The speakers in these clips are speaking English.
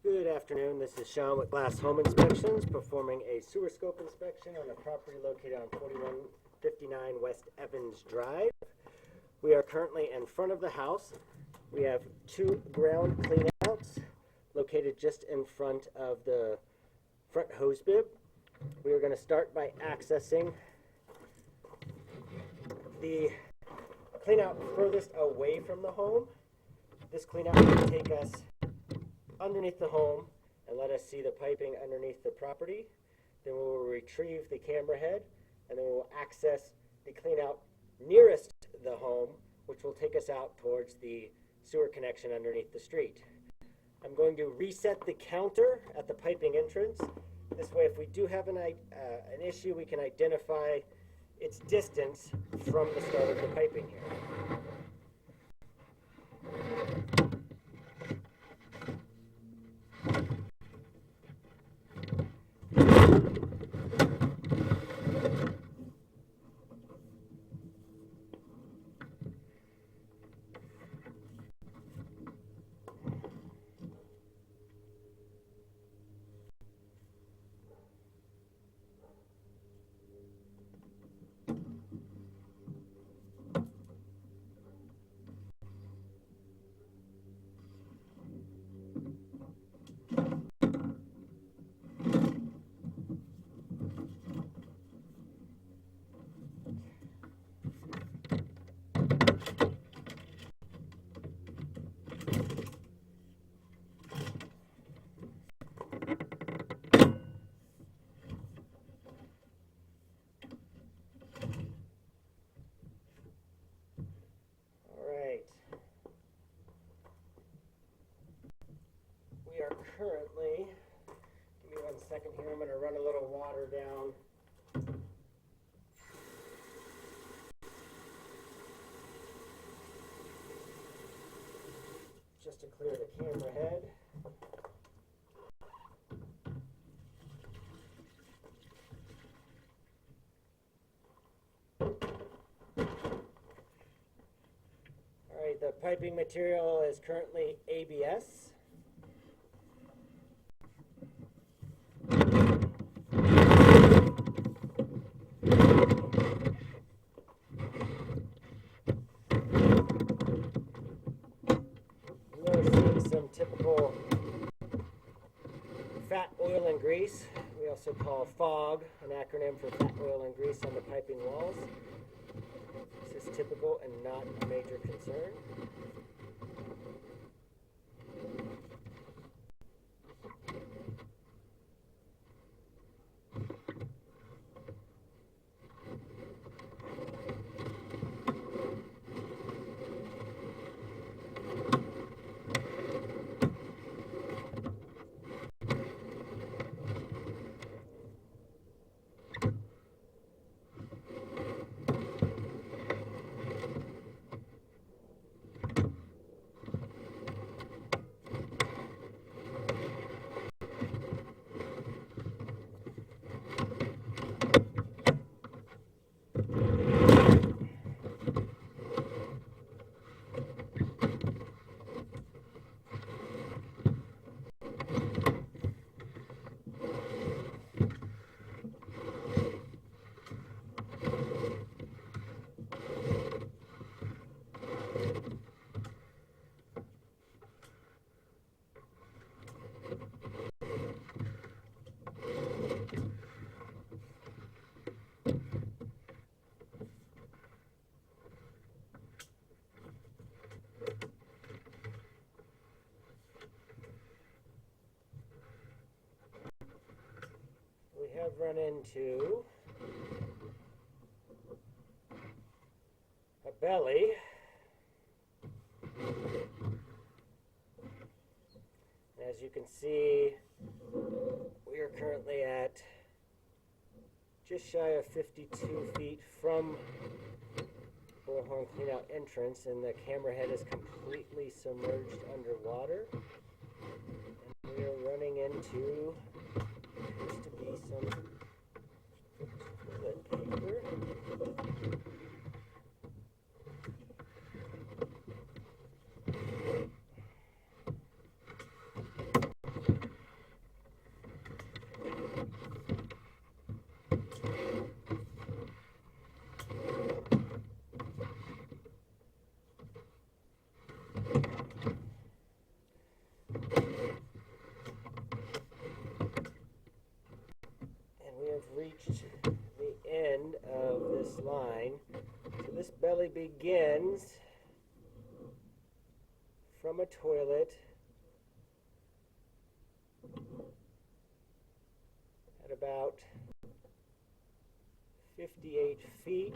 Good afternoon, this is Sean with Glass Home Inspections, performing a sewer scope inspection on a property located on 4159 West Evans Drive. We are currently in front of the house. We have two ground cleanouts located just in front of the front hose bib. We are going to start by accessing the cleanout furthest away from the home. This cleanout will take us underneath the home and let us see the piping underneath the property. Then we will retrieve the camera head, and then we will access the cleanout nearest the home, which will take us out towards the sewer connection underneath the street. I'm going to reset the counter at the piping entrance. This way, if we do have an issue, we can identify its distance from the start of the piping here. We are currently, give me 1 second here, I'm going to run a little water down. Just to clear the camera head. Alright, the piping material is currently ABS. Some typical fat, oil, and grease. We also call FOG, an acronym for fat, oil, and grease on the piping walls. This is typical and not a major concern. We have run into a belly. And as you can see, we are currently at just shy of 52 feet from Bullhorn Cleanout entrance, and the camera head is completely submerged underwater. And we are running into appears to be some toilet paper. actually begins from a toilet at about 58 feet.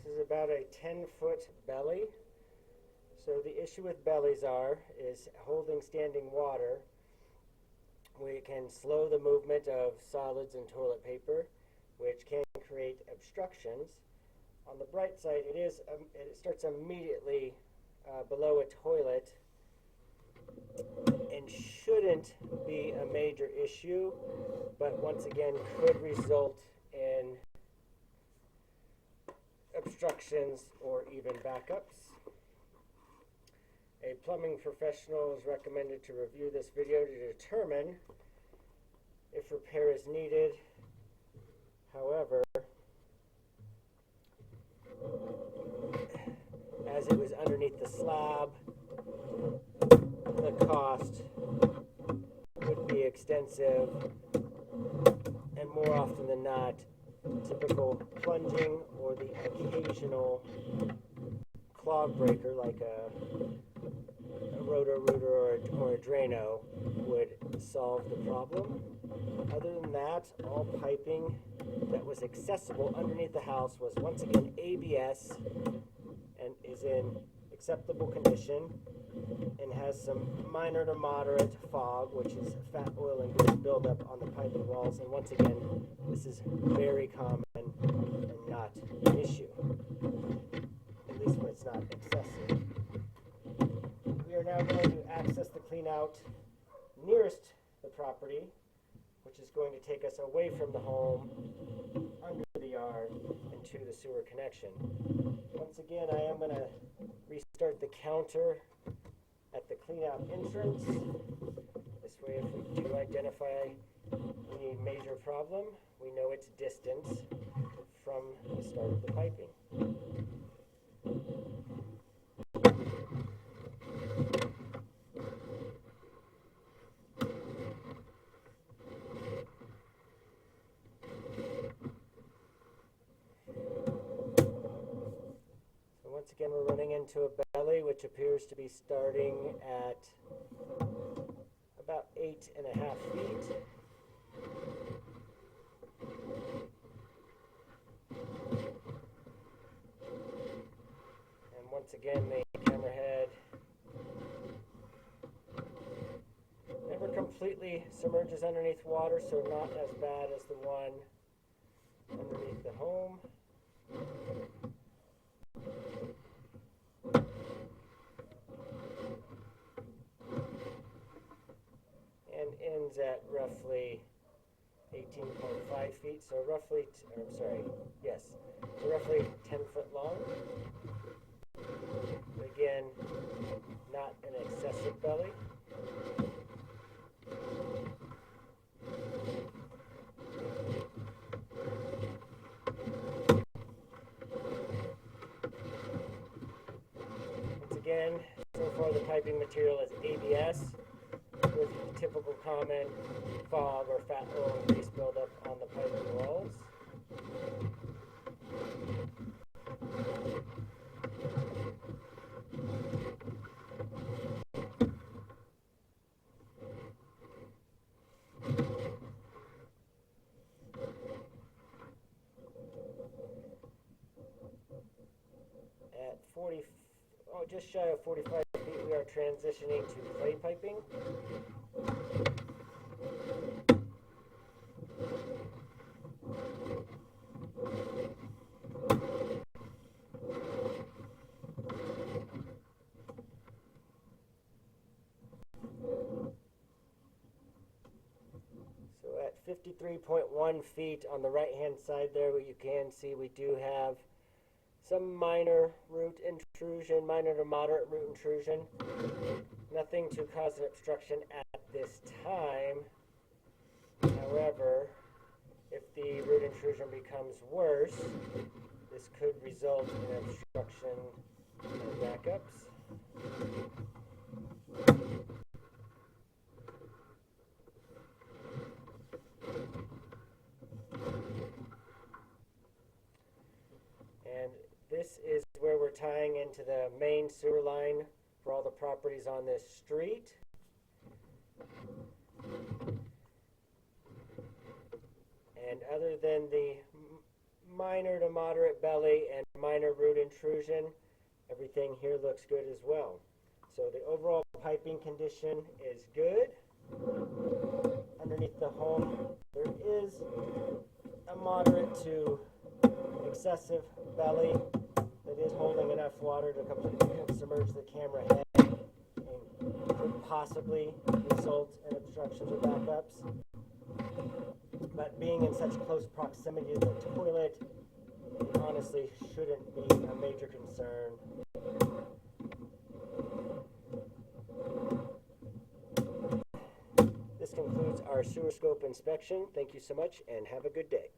This is about a 10-foot belly. So the issue with bellies is holding standing water. We can slow the movement of solids and toilet paper, which can create obstructions. On the bright side, it starts immediately below a toilet and shouldn't be a major issue, but once again could result in obstructions or even backups. A plumbing professional is recommended to review this video to determine if repair is needed. However, as it was underneath the slab, the cost would be extensive, and more often than not, typical plunging or the occasional clog breaker like a Roto-Rooter or a Drano would solve the problem. Other than that, all piping that was accessible underneath the house was once again ABS and is in acceptable condition and has some minor to moderate fog, which is fat, oil, and grease buildup on the piping walls. And once again, this is very common and not an issue, at least when it's not excessive. We are now going to access the clean out nearest the property, which is going to take us away from the home, under the yard, and to the sewer connection. Once again, I am going to restart the counter at the clean out entrance. This way, if we do identify any major problem, we know its distance from the start of the piping. Once again, we're running into a belly, which appears to be starting at about 8.5 feet. And once again, the hammerhead never completely submerges underneath water, so not as bad as the one underneath the home. Ends at roughly 18.5 feet, so roughly, roughly 10 foot long. But again, not an excessive belly. Once again, so far the piping material is ABS, with the typical common fog or fat, oil, and grease buildup on the piping walls. At just shy of 45 feet, we are transitioning to clay piping. So at 53.1 feet on the right hand side there, what you can see, we do have some minor root intrusion intrusion, minor to moderate root intrusion. Nothing to cause an obstruction at this time. However, if the root intrusion becomes worse, this could result in obstruction and backups. And this is where we're tying into the main sewer line for all the properties on this street. And other than the minor to moderate belly and minor root intrusion, everything here looks good as well. So the overall piping condition is good. Underneath the home, there is a moderate to excessive belly that is holding enough water to submerge the camera head and could possibly result in obstructions or backups. But being in such close proximity to the toilet, it honestly shouldn't be a major concern. This concludes our sewer scope inspection. Thank you so much and have a good day.